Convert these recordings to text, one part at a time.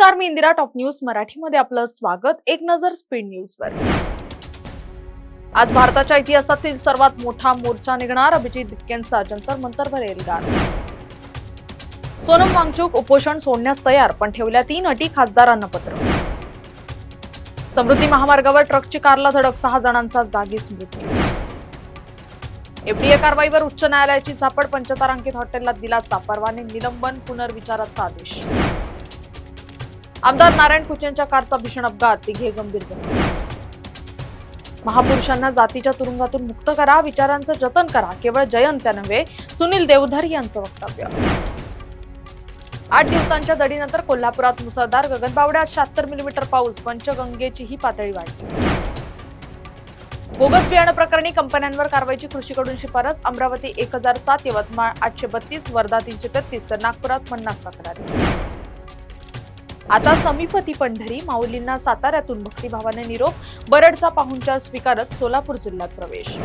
नमस्कार, मी Indira. Top news मराठीमध्ये आपलं स्वागत. एक नजर स्पीड न्यूजवर. आज भारताच्या इतिहासातील सर्वात मोठा मोर्चा निघणार. अभिजित दिपकेंचा जंतर मंतरवर एल्गार. सोनम वांगचुक उपोषण सोडण्यास तयार, पण ठेवल्या 3 अटी, खासदारांना पत्र. समृद्धी महामार्गावर ट्रकची कारला धडक, 6 जणांचा जागीच मृत्यू. एफडीए कारवाईवर उच्च न्यायालयाची झापड, पंचतारांकित हॉटेलला दिलासा, परवाने निलंबन, पुनर्विचाराचा आदेश. आमदार नारायण कुचेंच्या कारचा भीषण अपघात, 3 गंभीर जखमी. महापुरुषांना जातीच्या तुरुंगातून मुक्त करा, विचारांचं जतन करा, केवळ जयंत्या नव्हे, सुनील देवधर यांचं वक्तव्य. 8 दिवसांच्या दडीनंतर कोल्हापुरात मुसळधार, गगनबावड्यात 76 मिलीमीटर पाऊस, पंचगंगेचीही पातळी वाढली. बोगस बियाणं प्रकरणी कंपन्यांवर कारवाईची कृषीकडून शिफारस. अमरावती 1007, यवतमाळ 832, वर्धा 333, तर नागपुरात 50 तक्रारी. आता समीपती पंढरी, माऊलींना साताऱ्यातून भक्तिभावाने निरोप, बरडचा पाहुणचार स्वीकारत सोलापूर जिल्ह्यात प्रवेश.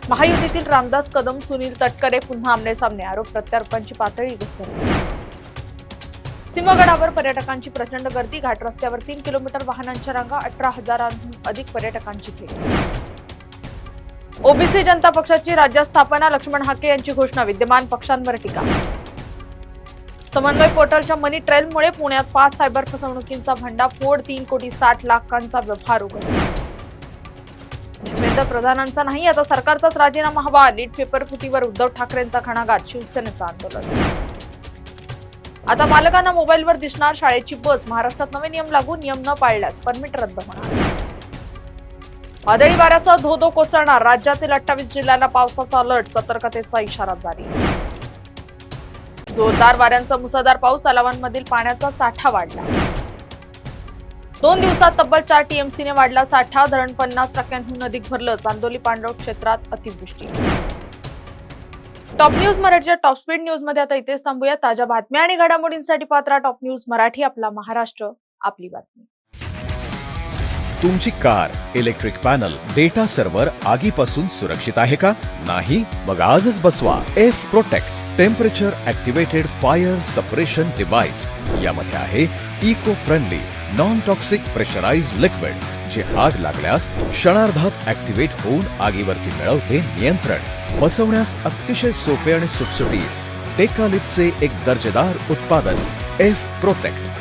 महायुतीतील रामदास कदम, सुनील तटकरे पुन्हा आमनेसामने, आरोप प्रत्यारोपांची पातळी घसरली. सिंहगडावर पर्यटकांची प्रचंड गर्दी, घाट रस्त्यावर 3 किलोमीटर वाहनांच्या रांगा, 18,000हून अधिक पर्यटकांची भेट. ओबीसी जनता पक्षाची राज्य स्थापना, लक्ष्मण हाके यांची घोषणा, विद्यमान पक्षांवर टीका. समन्वय पोर्टलच्या मनी ट्रेलमुळे पुण्यात 5 सायबर फसवणुकींचा भंडाफोड, 3,60,00,000 व्यवहार उघड. धर्मेंद्र प्रधानांचा नाही, आता सरकारचाच राजीनामा हवा, लीड पेपर फुटीवर उद्धव ठाकरेंचा घणाघात, शिवसेनेचं आंदोलन. आता पालकांना मोबाईलवर दिसणार शाळेची बस, महाराष्ट्रात नवे नियम लागू, नियम न पाळल्यास परमिट रद्द होणार. वादळी वाऱ्यासह धो-धो कोसळणार, राज्यातील 28 जिल्ह्यांना पावसाचा अलर्ट, सतर्कतेचा इशारा जारी. जोरदार वाऱ्यांचा मुसळधार पाऊस, तलावांमधील पाण्याचा साठा वाढला. 2 दिवसात तब्बल 4 टीएमसीने वाढला साठा, धरण 50% अधिक भरलं, चांदोली पांडव क्षेत्रात अतिवृष्टी. टॉप न्यूज मराठीच्या टॉप स्पीड न्यूज मध्ये आता इथेच थांबूया. ताज्या बातम्या आणि घडामोडींसाठी पात्रा टॉप न्यूज मराठी, आपला महाराष्ट्र, आपली बातमी. तुमची car, electric panel, data server आगीपासून सुरक्षित आहे का? नाही? मग आजच बसवा F protect temperature activated fire suppression device. यामध्ये आहे eco friendly non toxic pressurised liquid, जे आग लागल्यास क्षणार्धात ऍक्टिव्हेट होऊन आगीवरती मिळवते नियंत्रण. बसवण्यास अतिशय सोपे आणि सुटसुटीत. टेकालिपचे एक दर्जेदार उत्पादन एफ प्रोटेक्ट.